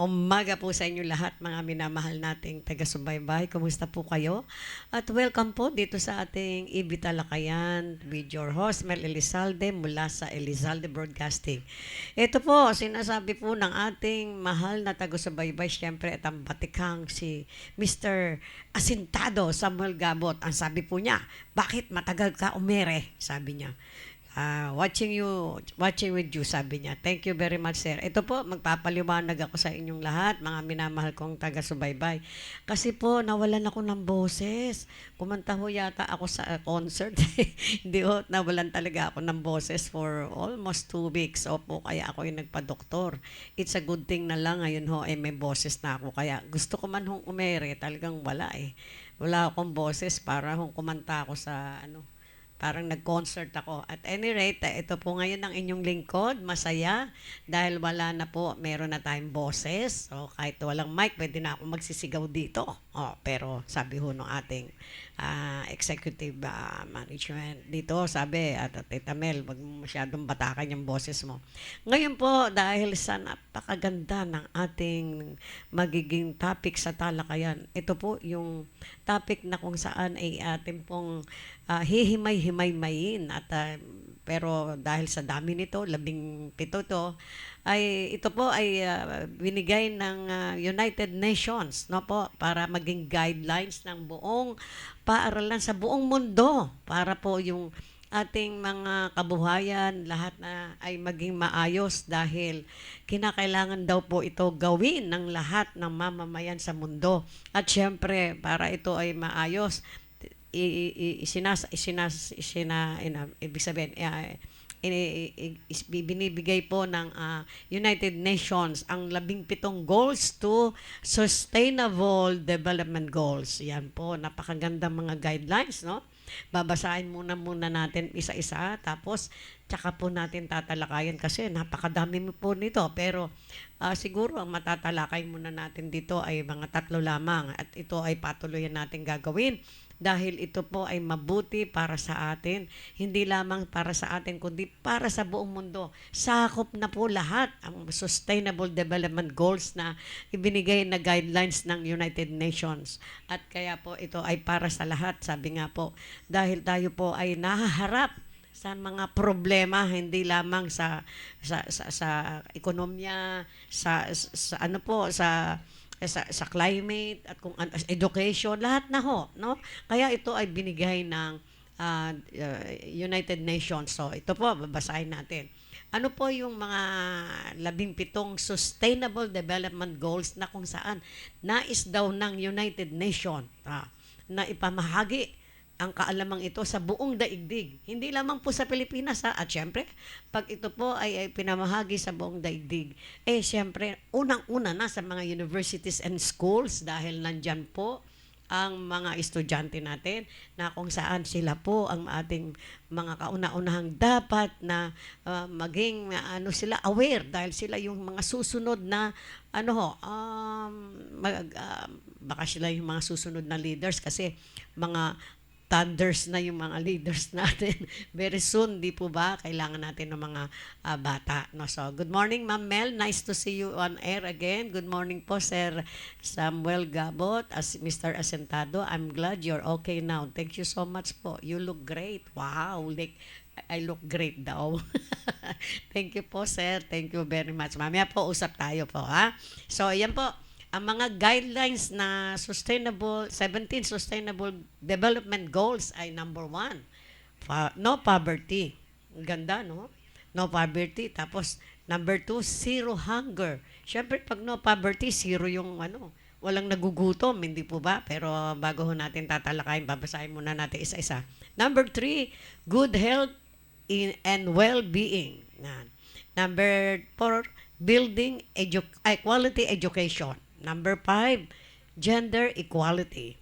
Umaga po sa inyo lahat, mga minamahal nating taga-subaybay. Kumusta po kayo? At welcome po dito sa ating Ibi Talakayan with your host, Mel Elizalde, mula sa Elizalde Broadcasting. Ito po, sinasabi po ng ating mahal na taga-subaybay, siyempre, at ang batikang si Mr. Asintado Samuel Gabot. Ang sabi po niya, bakit matagal ka umere? Sabi niya. Watching with you, sabi niya. Thank you very much, sir. Ito po, magpapaliwanag ako sa inyong lahat, mga minamahal kong taga-subaybay. Kasi po, nawalan ako ng boses. Kumanta ho yata ako sa concert. Hindi ho, nawalan talaga ako ng boses for almost 2 weeks. Opo, kaya ako yung nagpa-doktor. It's a good thing na lang, ngayon ho, may boses na ako. Kaya gusto ko man hong umere, talagang wala eh. Wala akong boses para hong kumanta ako sa parang nag-concert ako. At any rate, ito po ngayon ang inyong lingkod. Masaya dahil wala na po, meron na tayong boses. So, kahit walang mic, pwede na ako magsisigaw dito. Pero sabi ho ng ating executive management dito, sabi, at Tita Mel, wag mo masyadong batakan yung boses mo. Ngayon po, dahil sa napakaganda ng ating magiging topic sa talakayan, ito po yung topic na kung saan ay ating pong hihimay-himay-mayin at pero dahil sa dami nito, 17 to, ay ito po ay binigay ng United Nations, no po, para maging guidelines ng buong paaralan sa buong mundo para po yung ating mga kabuhayan lahat na ay maging maayos dahil kinakailangan daw po ito gawin ng lahat ng mamamayan sa mundo. At syempre, para ito ay maayos, ibig sabihin, binibigay po ng United Nations ang 17 goals to Sustainable Development Goals. Yan po, napakagandang mga guidelines, no? Babasahin muna natin isa-isa, tapos tsaka po natin tatalakayan kasi napakadami po nito. Pero siguro ang matatalakay muna natin dito ay mga 3 lamang at ito ay patuloy natin gagawin dahil ito po ay mabuti para sa atin, hindi lamang para sa atin kundi para sa buong mundo. Sakop na po lahat ang Sustainable Development Goals na ibinigay na guidelines ng United Nations. At kaya po ito ay para sa lahat, sabi nga po, dahil tayo po ay nahaharap sa mga problema hindi lamang sa ekonomiya, sa ano po, sa climate at kung education, lahat na ho, no? Kaya ito ay binigay ng United Nations. So ito po, babasahin natin. Ano po yung mga 17 Sustainable Development Goals na kung saan nais daw ng United Nations na ipamahagi ang kaalamang ito sa buong daigdig. Hindi lamang po sa Pilipinas at syempre, pag ito po ay pinamahagi sa buong daigdig, syempre, unang-una na sa mga universities and schools dahil nandyan po ang mga estudyante natin na kung saan sila po ang ating mga kauna-unahang dapat na maging sila aware dahil sila yung mga susunod na baka sila yung mga susunod na leaders kasi mga thunders na yung mga leaders natin. Very soon, di po ba? Kailangan natin ng mga bata. No? So, good morning, Ma'am Mel. Nice to see you on air again. Good morning po, Sir Samuel Gabot, as Mr. Asentado. I'm glad you're okay now. Thank you so much po. You look great. Wow. I look great daw. Thank you po, sir. Thank you very much. Mamaya po, usap tayo po, ha? So, ayan po ang mga guidelines na 17 Sustainable Development Goals ay number 1, no poverty. Ganda, no? No poverty. Tapos, number 2, zero hunger. Siyempre, pag no poverty, zero yung walang nagugutom, hindi po ba? Pero bago ho natin tatalakayin, babasahin muna natin isa-isa. Number 3, good health and well-being. Number 4, building quality education. Number 5, gender equality.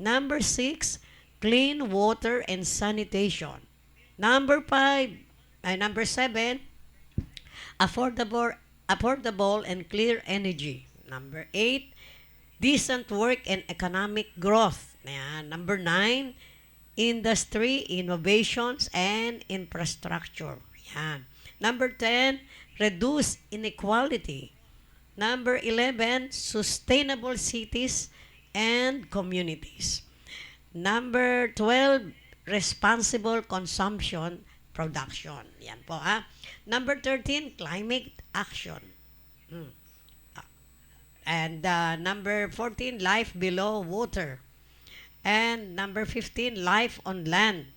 Number 6, clean water and sanitation. Number 7, affordable and clear energy. Number 8, decent work and economic growth. Number 9, industry, innovations, and infrastructure. Yan. Number 10, reduce inequality. Number 11, sustainable cities and communities. Number 12, responsible consumption production. Yan po ha. Number 13, climate action. Mm. And number 14, life below water. And number 15, life on land.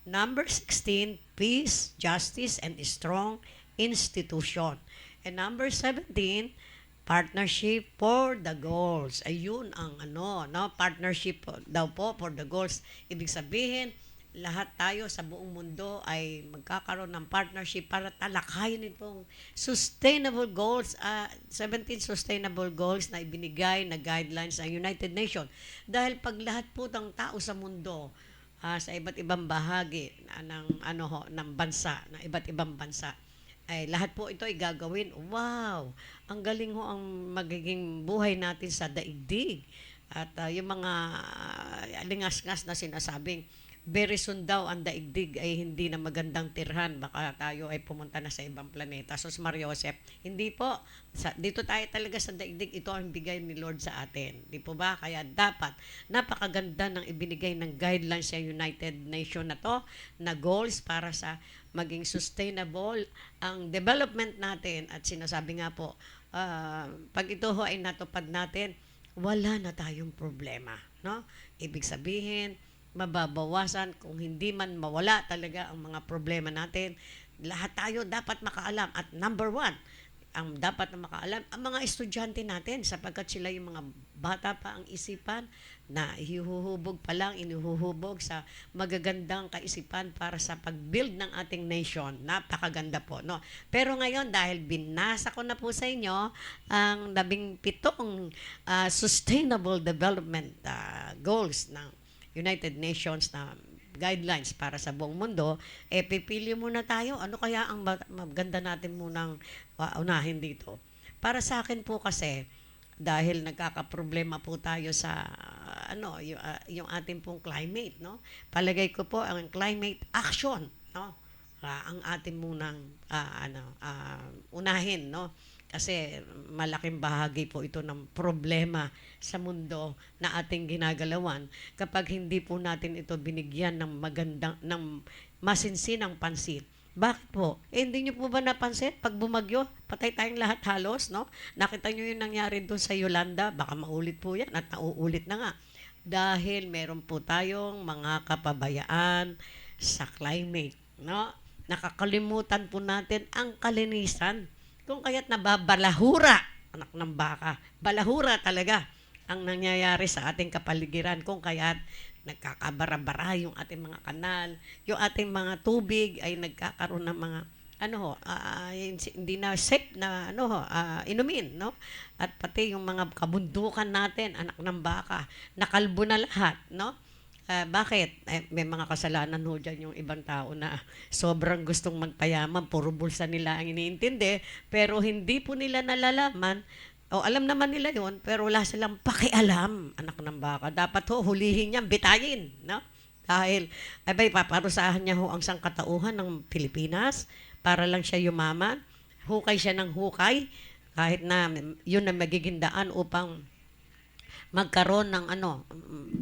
Number 16, peace, justice, and strong institution. And number 17, partnership for the goals. Ayun ang ano, no? Partnership daw po for the goals. Ibig sabihin, lahat tayo sa buong mundo ay magkakaroon ng partnership para talakayin itong sustainable goals, 17 sustainable goals na ibinigay na guidelines ng United Nations. Dahil pag lahat po ng tao sa mundo, sa iba't ibang bahagi ng ng bansa, ng iba't ibang bansa, ay lahat po ito ay gagawin. Wow! Ang galing ho ang magiging buhay natin sa daigdig. At yung mga lingas-ngas na sinasabing very soon daw ang daigdig ay hindi na magandang tirhan. Baka tayo ay pumunta na sa ibang planeta. So, Mario Joseph, hindi po. Dito tayo talaga sa daigdig. Ito ang bigay ni Lord sa atin. Di po ba? Kaya dapat, napakaganda ng ibinigay ng guidelines sa United Nations na to, na goals para sa maging sustainable ang development natin. At sinasabi nga po, pag ito ho ay natupad natin, wala na tayong problema. No? Ibig sabihin, mababawasan kung hindi man mawala talaga ang mga problema natin. Lahat tayo dapat makaalam. At number one, ang dapat na makaalam, ang mga estudyante natin sapagkat sila yung mga bata pa ang isipan na ihuhubog pa lang, inuhuhubog sa magagandang kaisipan para sa pag-build ng ating nation. Napakaganda po, no? Pero ngayon, dahil binasa ko na po sa inyo ang 17 Sustainable Development Goals ng United Nations na guidelines para sa buong mundo, pipili muna tayo. Ano kaya ang maganda natin munang unahin dito? Para sa akin po kasi, dahil nagkakaproblema po tayo sa yung ating pong climate, no? Palagay ko po ang climate action, no? Ang ating munang unahin, no? Kasi malaking bahagi po ito ng problema sa mundo na ating ginagalawan kapag hindi po natin ito binigyan ng magandang, ng masinsinang pansin. Bakit po? Hindi nyo po ba napansin? Pag bumagyo, patay tayong lahat halos, no? Nakita nyo yung nangyari doon sa Yolanda, baka maulit po yan at nauulit na nga. Dahil meron po tayong mga kapabayaan sa climate, no? Nakakalimutan po natin ang kalinisan. Kung kaya't nababalahura, anak ng baka, balahura talaga ang nangyayari sa ating kapaligiran. Kung kaya't nagkakabara-bara yung ating mga kanal, yung ating mga tubig ay nagkakaroon ng mga hindi na safe na inumin, no? At pati yung mga kabundukan natin, anak ng baka, nakalbo na lahat, no? Bakit? May mga kasalanan ho dyan yung ibang tao na sobrang gustong magpayaman, puro bulsa nila ang iniintindi, pero hindi po nila nalalaman, o alam naman nila yon pero wala silang pakialam, anak ng baka. Dapat ho, hulihin niya, bitayin, no? Dahil, paparusahan niya ho ang sangkatauhan ng Pilipinas para lang siya yumaman, hukay siya ng hukay, kahit na yun na magiging daan upang magkaroon ng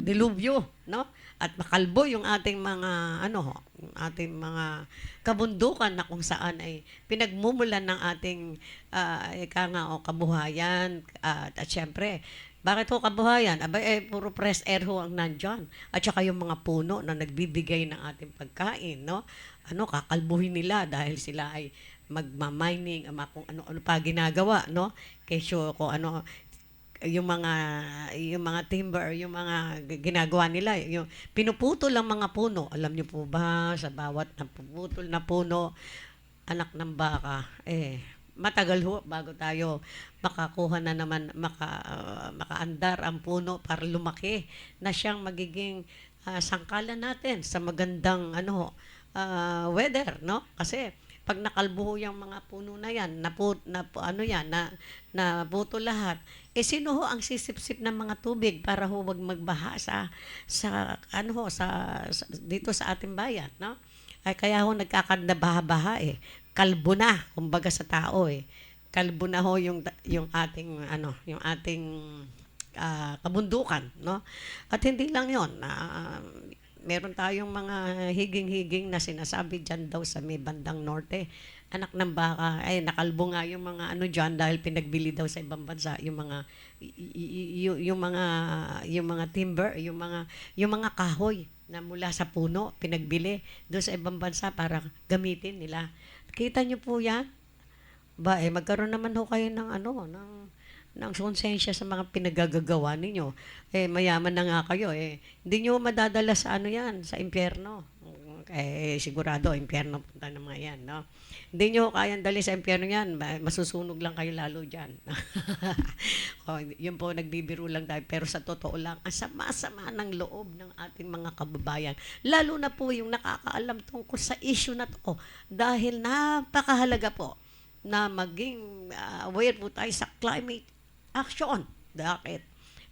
dilubyo, no? At makalbo yung ating mga yung ating mga kabundukan na kung saan ay pinagmumulan ng ating kabuhayan at syempre bakit ho kabuhayan? Puro fresh air ho ang nandyan. At saka yung mga puno na nagbibigay ng ating pagkain, no? Kakalbuhin nila dahil sila ay magma-mining, kung ano-ano pa ginagawa, no? Kesyo kung yung mga timber, yung mga ginagawa nila, yung pinuputol ang mga puno. Alam niyo po ba, sa bawat napuputol na puno, anak ng baka, matagal ho bago tayo makakuha na naman, makaandar ang puno para lumaki na siyang magiging sangkalan natin sa magandang weather, no? Kasi pag nakalbo yung mga puno na yan, naputo lahat, sino ho ang sisipsip ng mga tubig para ho wag magbaha dito sa ating bayan, no? Ay kaya ho nagkakanda baha-baha kalbo na kumbaga sa tao kalbo na ho yung ating yung ating kabundukan, no? At hindi lang 'yon, meron tayong mga higing-higing na sinasabi diyan daw sa may bandang norte. Anak ng baka, ay nakalbo nga yung mga ano diyan dahil pinagbili daw sa ibang bansa yung mga yung mga timber, yung mga kahoy na mula sa puno pinagbili doon sa ibang bansa para gamitin nila. Kita niyo po 'yan? Ba, magkaroon naman ho kayo ng ng konsensya sa mga pinagagagawa ninyo. Mayaman na nga kayo, hindi nyo madadala sa ano yan, sa impyerno. Sigurado, impyerno punta ng mga yan, no? Hindi nyo kayang dali sa impyerno yan, masusunog lang kayo lalo dyan. Yun po, nagbibiro lang tayo. Pero sa totoo lang, ang sama-sama ng loob ng ating mga kababayan. Lalo na po yung nakakaalam tungkol sa issue na to. Dahil napakahalaga po na maging aware po tayo sa climate action. Bakit?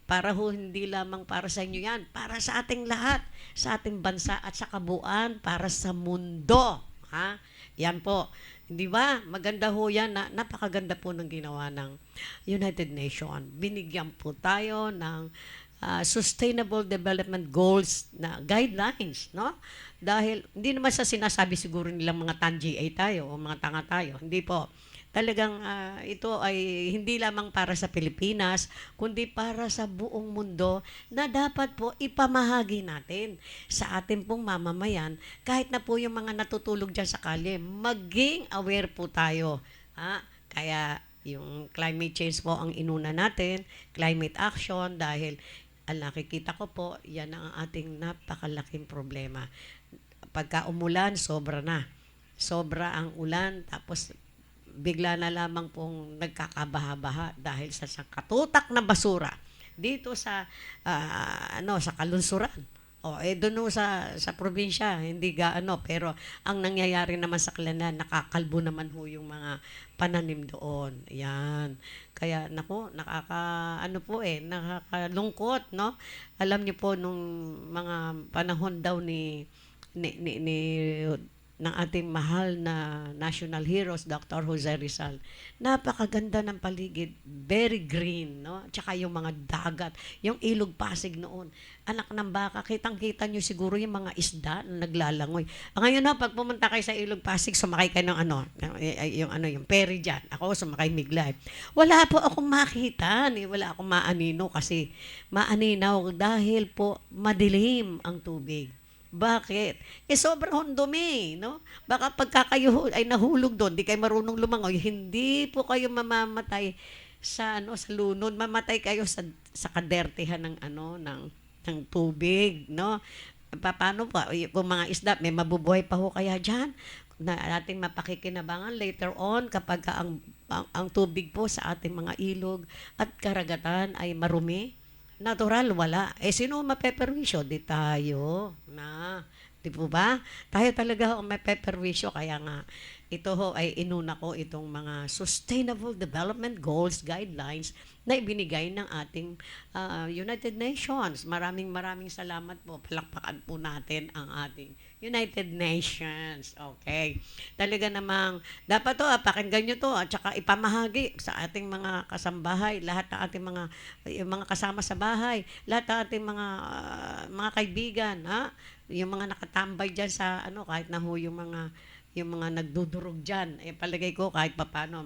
Para ho hindi lamang para sa inyo yan, para sa ating lahat, sa ating bansa at sa kabuuan, para sa mundo. Ha? Yan po. Di ba? Maganda ho yan. Napakaganda po ng ginawa ng United Nations. Binigyan po tayo ng Sustainable Development Goals na guidelines, no? Dahil hindi naman sa sinasabi siguro nilang mga tangi ay tayo o mga tanga tayo. Hindi po. Talagang ito ay hindi lamang para sa Pilipinas, kundi para sa buong mundo na dapat po ipamahagi natin sa ating pong mamamayan kahit na po yung mga natutulog dyan sa kalye. Maging aware po tayo. Kaya yung climate change po ang inuna natin, climate action, dahil ang nakikita ko po, yan ang ating napakalaking problema. Pagka umulan, sobra na. Sobra ang ulan, tapos bigla na lamang pong nagkakabaha-baha dahil sa katutak na basura dito sa sa kalunsuran. Doon sa probinsya, hindi gaano, pero ang nangyayari naman sa Klanan, nakakalbo naman ho yung mga pananim doon. Yan. Kaya nakakalungkot, no? Alam niyo po nung mga panahon daw ni ng ating mahal na national heroes, Dr. Jose Rizal. Napakaganda ng paligid, very green, no? Tsaka yung mga dagat, yung ilog Pasig noon. Anak ng baka, kitang-kita nyo siguro yung mga isda na naglalangoy. Ngayon na, pag pumunta kayo sa ilog Pasig, sumakay kayo ng yung ferry dyan. Ako, sumakay Miglay. Wala po akong makita, wala akong maanino kasi maaninaw dahil po madilim ang tubig. Bakit? Sobrang dumi, no? Baka pagka kayo ay nahulog doon, di kayo marunong lumangoy, hindi po kayo mamamatay sa sa lunod, mamatay kayo sa kadertehan ng tubig, no? Paano pa kung mga isda may mabubuhay pa ho kaya diyan na ating mapakikinabangan later on kapag ang tubig po sa ating mga ilog at karagatan ay marumi. Natural, wala. Sino mapeperwisyo? Di tayo. Di po ba? Tayo talaga ang mapeperwisyo. Kaya nga, ito ho ay inuna ko itong mga Sustainable Development Goals, guidelines na ibinigay ng ating United Nations. Maraming salamat po. Palakpakan po natin ang ating United Nations. Okay. Talaga namang dapat to, pakinggan nyo to at saka ipamahagi sa ating mga kasambahay, lahat ng ating yung mga kasama sa bahay, lahat ng ating mga kaibigan, yung mga nakatambay diyan sa kahit na ho yung mga nagdudurog dyan, palagay ko kahit papano,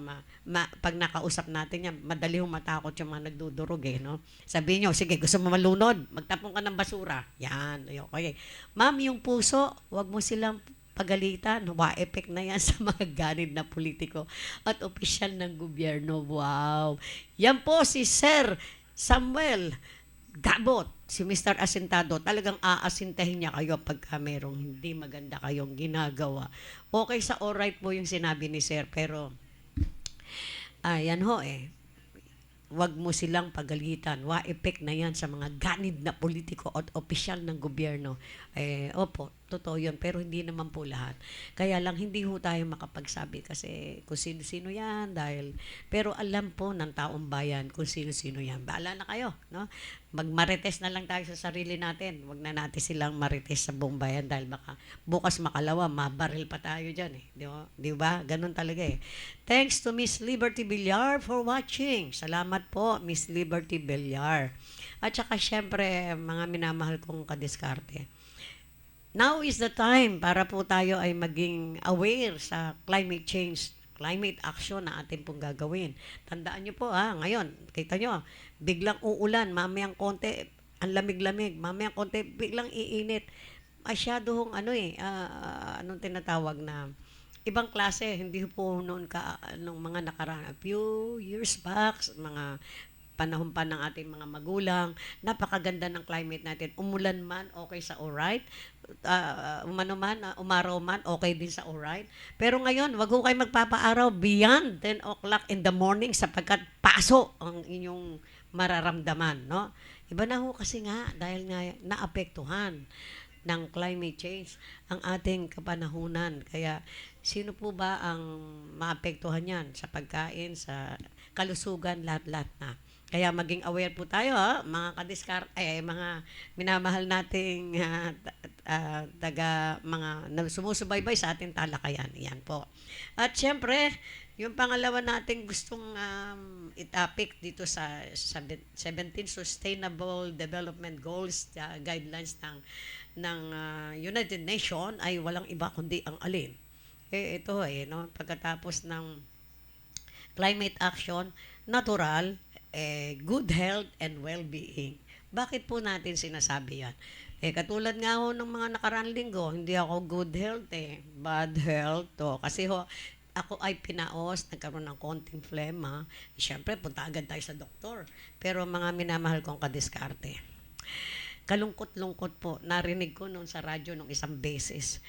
pag nakausap natin yan, madali hong matakot yung mga nagdudurog, no? Sabihin nyo, sige, gusto mo malunod, magtapon ka ng basura. Yan, okay. Ma'am, yung puso, wag mo silang pagalitan. Wa-effect na yan sa mga ganid na politiko at opisyal ng gobyerno. Wow. Yan po si Sir Samuel Gabot, si Mr. Asintado, talagang aasintahin niya kayo pagka merong hindi maganda kayong ginagawa. Okay sa alright po yung sinabi ni Sir, pero yan ho wag mo silang pagalitan. Wa-effect na yan sa mga ganid na politiko at opisyal ng gobyerno. Opo, totoo yun, pero hindi naman po lahat. Kaya lang hindi ho tayo makapagsabi kasi kung sino-sino yan dahil, pero alam po ng taong bayan kung sino-sino yan. Bahala na kayo, no? Magmarites na lang tayo sa sarili natin. Huwag na natin silang marites sa buong bayan dahil baka bukas makalawa, mabaril pa tayo dyan eh. Di ba? Ganun talaga eh. Thanks to Miss Liberty Villar for watching. Salamat po, Miss Liberty Villar. At saka syempre, mga minamahal kong kadiskarte. Now is the time para po tayo ay maging aware sa climate change, climate action na atin pong gagawin. Tandaan nyo po ngayon, kita nyo, biglang uulan, mamayang konti, ang lamig-lamig, mamayang konti, biglang iinit. Masyado hong anong tinatawag na, ibang klase, hindi po noon nung mga nakaraan, a few years back, mga panahon pa ng ating mga magulang, napakaganda ng climate natin. Umulan man, okay sa alright. Umaraw man, okay din sa alright. Pero ngayon, wag ho kayo magpapaaraw beyond 10 o'clock in the morning sapagkat paso ang inyong mararamdaman, no? Iba na ho kasi nga, dahil nga naapektuhan ng climate change ang ating kapanahunan. Kaya, sino po ba ang maapektuhan yan? Sa pagkain, sa kalusugan, lahat-lahat na. Kaya maging aware po tayo, mga mga minamahal nating mga sumusubaybay sa ating talakayan. Yan po. At syempre, yung pangalawa nating gustong itapik dito sa 17 Sustainable Development Goals, guidelines ng United Nations ay walang iba kundi ang alin. Ito no, pagkatapos ng climate action, natural, good health and well-being. Bakit po natin sinasabi yan? Katulad nga ho ng mga nakaraang linggo, hindi ako good health bad health to. Kasi ako ay pinaos, nagkaroon ng konting phlegma. Siyempre, punta agad tayo sa doktor. Pero mga minamahal kong kadiskarte, kalungkot-lungkot po, narinig ko noon sa radyo nung isang beses.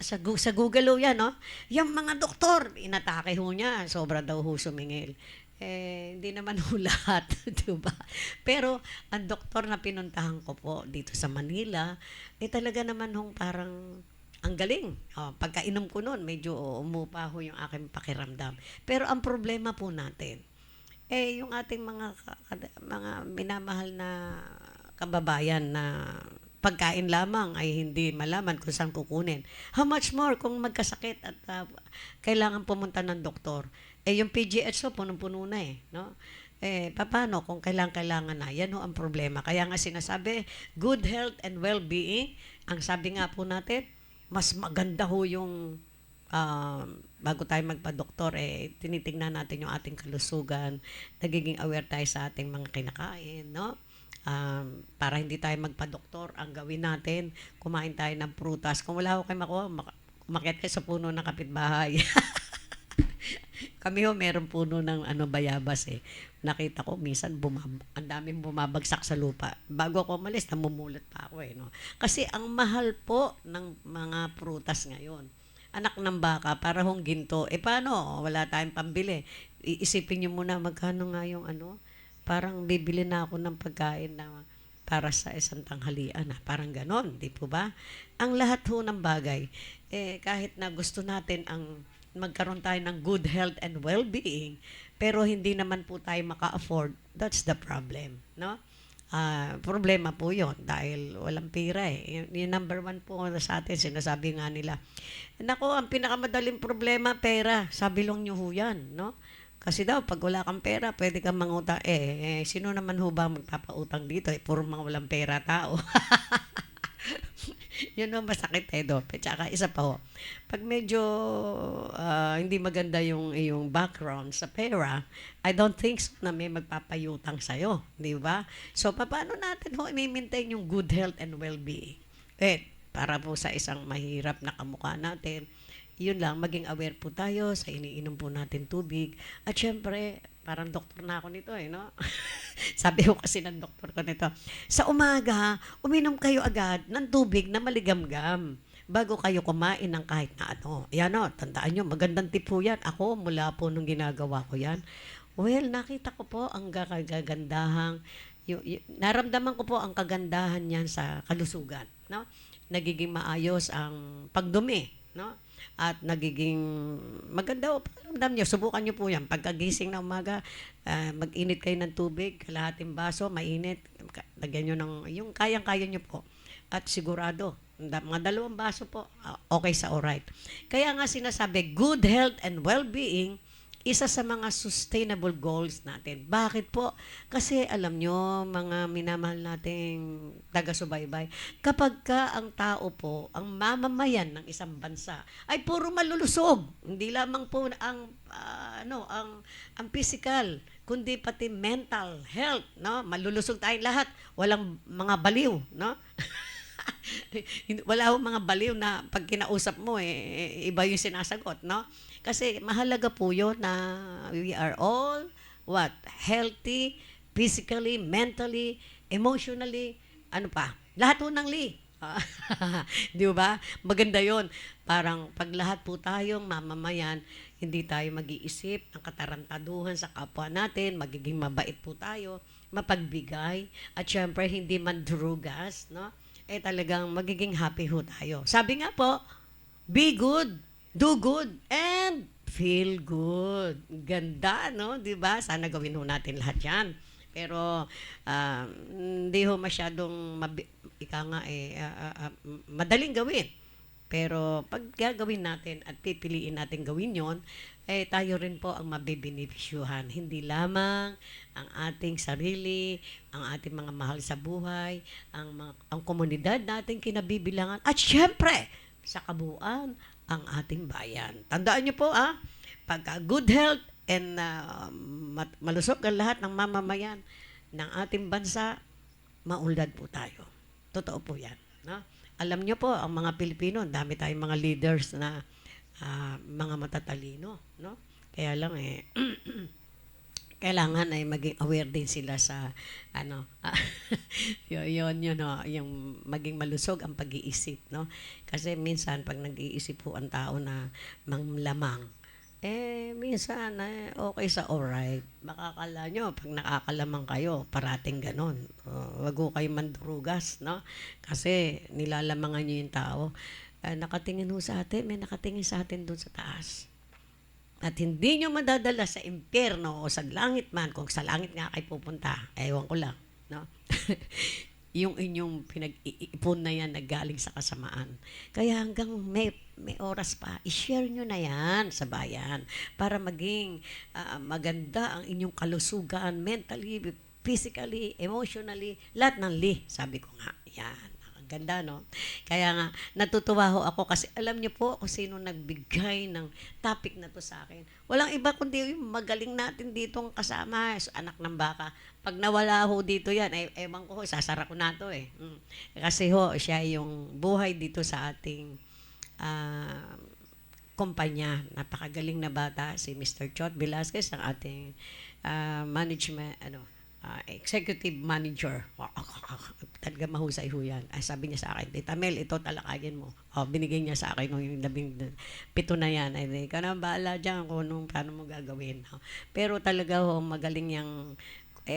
Sa Google ho yan, no? Yung mga doktor, inatake ho niya, sobra daw ho sumingil. Hindi naman ho lahat, diba? Pero, ang doktor na pinuntahan ko po dito sa Manila, talaga naman hong parang, ang galing. Pagkainom ko noon, medyo umupa ho yung aking pakiramdam. Pero ang problema po natin, yung ating mga minamahal na kababayan na pagkain lamang ay hindi malaman kung saan kukunin. How much more kung magkasakit at kailangan pumunta ng doktor. Yung PGH punong-puno na no? Paano kung kailangan na? Yan ho ang problema. Kaya nga sinasabi, good health and well-being, ang sabi nga po natin, mas maganda ho yung bago tayo magpa-doktor, tinitingnan natin yung ating kalusugan, nagiging aware tayo sa ating mga kinakain, no? Para hindi tayo magpa-doktor, ang gawin natin, kumain tayo ng prutas. Kung wala ko kayo makuha, umakyat kayo sa puno ng kapitbahay. Kami meron puno ng bayabas Nakita ko minsan ang daming bumabagsak sa lupa. Bago ako umalis, namumulat pa ako no. Kasi ang mahal po ng mga prutas ngayon. Anak ng baka, para hong ginto. Paano? Wala tayong pambili. Iisipin niyo muna magkano nga yung parang bibili na ako ng pagkain na para sa isang tanghalian parang ganon, di po ba? Ang lahat ho ng bagay, kahit na gusto natin magkaroon tayo ng good health and well-being, pero hindi naman po tayo maka-afford, that's the problem, no? Problema po yon dahil walang pera Yung number one po sa atin, sinasabi nga nila. Nako, ang pinakamadaling problema, pera. Sabi lang nyo ho yan, no? Kasi daw, pag wala kang pera, pwede kang mangutang. Sino naman ho ba magpapautang dito? Puro mga walang pera tao. Yun masakit Dope. Tsaka isa pa ho. Pag medyo hindi maganda yung background sa pera, I don't think so na may magpapayutang sa'yo. Di ba? So, paano natin i-maintain yung good health and well-being? Para po sa isang mahirap na kamukha natin, yun lang, maging aware po tayo sa iniinom po natin tubig. At syempre, parang doktor na ako nito no? Sabi ko kasi ng doktor ko nito, sa umaga, uminom kayo agad ng tubig na maligamgam bago kayo kumain ng kahit na ano. Yan tandaan nyo, magandang tip po yan. Ako, mula po nung ginagawa ko yan. Well, nakita ko po ang gagandahang naramdaman ko po ang kagandahan niyan sa kalusugan, no? Nagiging maayos ang pagdumi, no? At nagiging maganda o pakiramdam niyo, subukan niyo po yan. Pagkagising na umaga, mag-init kayo ng tubig, kalahating baso, mainit, lagyan niyo ng, yung kayang-kaya niyo po. At sigurado, mga 2 baso po, okay sa alright. Kaya nga sinasabi, good health and well-being, isa sa mga sustainable goals natin. Bakit po? Kasi alam nyo, mga minamahal nating taga-subaybay, kapag ka ang tao po, ang mamamayan ng isang bansa, ay puro malulusog. Hindi lamang po ang physical, kundi pati mental health, no? Malulusog tayong lahat. Walang mga baliw, no? Wala akong mga baliw na pag kinausap mo, iba yung sinasagot, no? Kasi mahalaga po yun na we are all, what? Healthy, physically, mentally, emotionally, ano pa? Lahat po ng li. Di ba? Maganda yon. Parang pag lahat po tayong mamamayan, hindi tayo mag-iisip ng katarantaduhan sa kapwa natin, magiging mabait po tayo, mapagbigay, at syempre hindi mandrugas, no? Talagang magiging happy ho tayo. Sabi nga po, be good, do good, and feel good. Ganda, no? 'Di ba? Sana gawin ho natin lahat 'yan. Pero hindi ho masyadong madaling gawin. Pero pag gagawin natin at pipiliin natin gawin 'yon, tayo rin po ang mabibenepisyuhan. Hindi lamang ang ating sarili, ang ating mga mahal sa buhay, ang komunidad nating kinabibilangan, at syempre, sa kabuuan, ang ating bayan. Tandaan niyo po, pagka good health and malusog ang lahat ng mamamayan ng ating bansa, maunlad po tayo. Totoo po yan. No? Alam niyo po, ang mga Pilipino, dami tayong mga leaders na mga matatalino. No? Kaya lang kailangan ay maging aware din sila sa yung maging malusog ang pag-iisip, no? Kasi minsan pag nag-iisip po ang tao na manglamang, minsan okay sa alright. Makakala nyo pag nakakalamang kayo, parating ganon. Wag ko kayo mandrugas, no? Kasi nilalamangan nyo yung tao. Nakatingin ho sa atin, may nakatingin sa atin doon sa taas. At hindi nyo madadala sa impyerno o sa langit man, kung sa langit nga kayo pupunta, ewan ko lang, no? Yung inyong pinag-iipon na yan na galing sa kasamaan. Kaya hanggang may oras pa, i-share nyo na yan sa bayan para maging maganda ang inyong kalusugan, mentally, physically, emotionally, lahat ng sabi ko nga, yan. Ganda, no? Kaya nga, natutuwa ho ako kasi alam niyo po kung sino nagbigay ng topic na to sa akin. Walang iba kundi yung magaling natin ditong kasama, anak ng baka. Pag nawala ho dito yan, ewan ko, sasara ko na to . Kasi ho, siya yung buhay dito sa ating kumpanya. Napakagaling na bata, si Mr. Chot Velasquez, ang ating management, executive manager. Talaga mahusay ho yan. Sabi niya sa akin, Tita Mel, ito talakayin mo. Binigay niya sa akin yung 17 na yan. Ikaw na bahala dyan kung paano mo gagawin. Pero talaga ho, magaling yung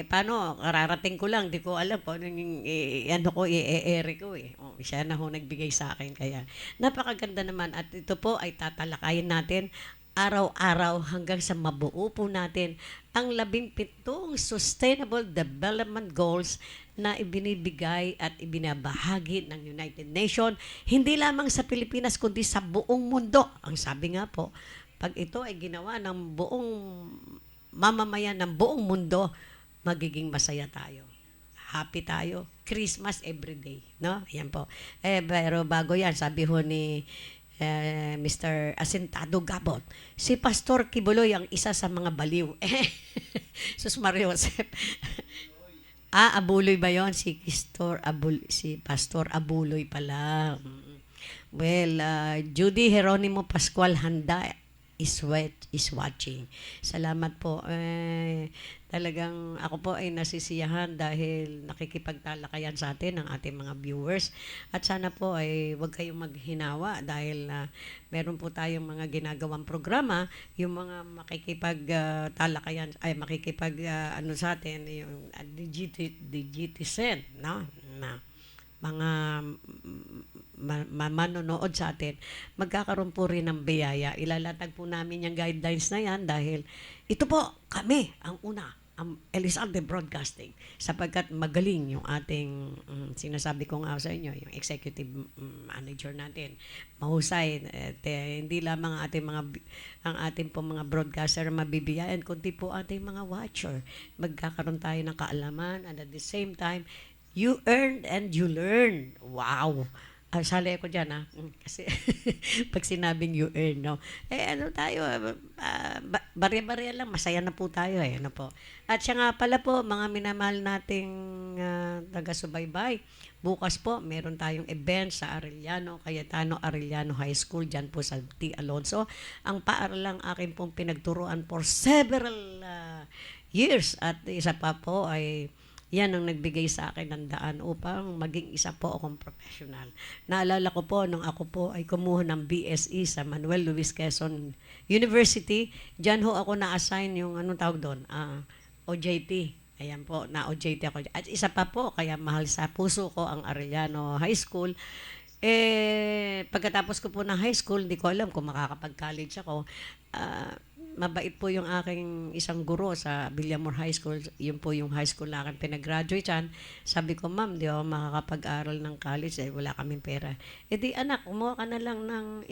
paano, kararating ko lang, di ko alam po, i-ere ko . Siya na ho nagbigay sa akin, kaya napakaganda naman, at ito po ay tatalakayin natin araw-araw hanggang sa mabuo po natin ang 17 Sustainable Development Goals na ibinibigay at ibinabahagi ng United Nations, hindi lamang sa Pilipinas kundi sa buong mundo. Ang sabi nga po, pag ito ay ginawa ng buong mamamayan ng buong mundo, magiging masaya tayo. Happy tayo. Christmas everyday, no? Yan po. Pero bago yan, sabi ho ni Mr. Asentado Gabot, si Pastor Kibuloy ang isa sa mga baliw. Sus Mario Josep. Abuloy ba yon? Si Pastor Abuloy pala. Well, Judy Jeronimo Pascual Handa is watching. Salamat po. Talagang ako po ay nasisiyahan dahil nakikipagtalakayan sa atin ang ating mga viewers. At sana po ay huwag kayong maghinawa dahil meron po tayong mga ginagawang programa, yung mga talakayan, ay ano sa atin, yung digitizen, no? Na mga manonood sa atin, magkakaroon po rin ng biyaya. Ilalatag po namin yung guidelines na yan dahil ito po, kami, ang una, ang Elizalde Broadcasting, sapagkat magaling yung ating, sinasabi ko nga sa inyo, yung executive manager natin, mahusay, hindi lamang ang ating po mga broadcaster mabibiyayan, kundi po ating mga watcher. Magkakaroon tayo ng kaalaman and at the same time, you earn and you learn. Wow! Sali ako dyan, ha? Kasi pag sinabing you earn, no? Ano tayo, barya-barya lang, masaya na po tayo, ano po. At siya nga pala po, mga minamahal nating taga-subaybay, bukas po, meron tayong event sa Cayetano Arellano High School, dyan po sa T. Alonso. Ang paaralang akin pong pinagturuan for several years. At isa pa po ay yan ang nagbigay sa akin ng daan upang maging isa po akong professional. Naalala ko po, nung ako po ay kumuha ng BSE sa Manuel Luis Quezon University, dyan ho ako na-assign yung, anong tawag doon? OJT. Ayan po, na-OJT ako. At isa pa po, kaya mahal sa puso ko ang Arellano High School. Pagkatapos ko po ng high school, hindi ko alam kung makakapag-college ako. Mabait po yung aking isang guro sa Villamor High School. Yun po yung high school na akin pinag-graduate. Sabi ko, ma'am, di ako makakapag-aral ng college. Wala kaming pera. Di anak, kumuha ka na lang ng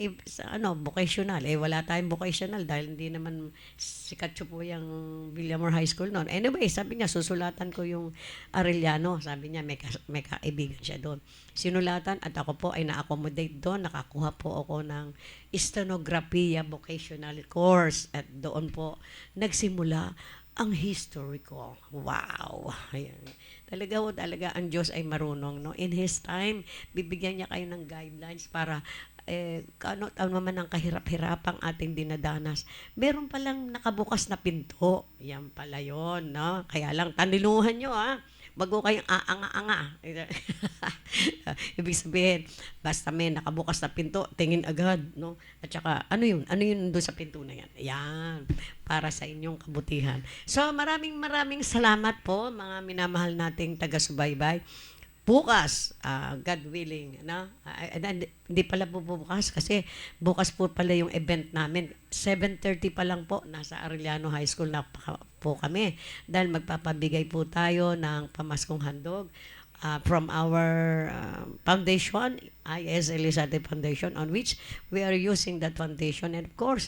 vocational. Wala tayong vocational dahil hindi naman sikat po yung Villamor High School noon. Anyway, sabi niya, susulatan ko yung Arellano. Sabi niya, may kaibigan siya doon. Sinulatan at ako po ay na-accommodate doon. Nakakuha po ako ng Stenographia vocational course at doon po nagsimula ang history ko. Wow! Ayan. Talaga ang Diyos ay marunong, no? In His time, bibigyan niya kayo ng guidelines para ano man ang kahirap-hirapang ating dinadanas. Meron palang nakabukas na pinto. Yan pala yun, no? Kaya lang, taniluhan nyo, ha? Bago kayong aanga-anga. Ibig sabihin, basta may nakabukas na pinto, tingin agad, no? At saka, ano yun? Ano yun doon sa pinto na yan? Ayan, para sa inyong kabutihan. So, maraming salamat po, mga minamahal nating taga-subaybay. Bukas, God willing, no? Hindi pala po bukas kasi bukas po pala yung event namin. 7:30 pa lang po, nasa Arellano High School na po kami. Dahil magpapabigay po tayo ng pamaskong handog from our foundation, IS Elizalde Foundation, on which we are using that foundation. And of course,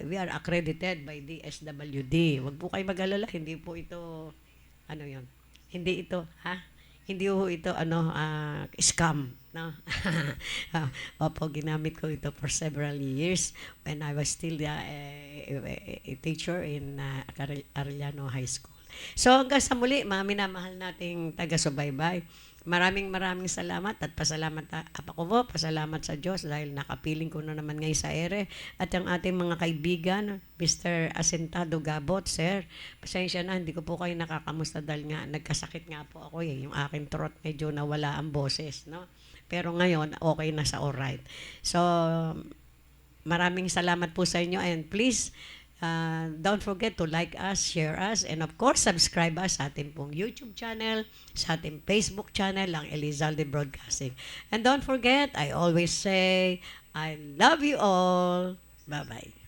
we are accredited by DSWD. Huwag po kayo mag-alala, hindi po ito, ano yun? Hindi ito, hindi ho ito scam, no? Opo, ginamit ko ito for several years when I was still a teacher in Arellano High School. So hanggang sa muli, mga minamahal nating taga-subaybay. Maraming salamat at pasalamat sa Diyos dahil nakapiling ko na naman ngayon sa ere. At ang ating mga kaibigan, Mr. Asentado Gabot, Sir, pasensya na, hindi ko po kayo nakakamusta dahil nga, nagkasakit nga po ako yung aking throat medyo nawala ang boses, no? Pero ngayon, okay na sa alright. So, maraming salamat po sa inyo and please, don't forget to like us, share us, and of course, subscribe us sa ating pong YouTube channel, sa ating Facebook channel, ang Elizalde Broadcasting. And don't forget, I always say, I love you all. Bye-bye.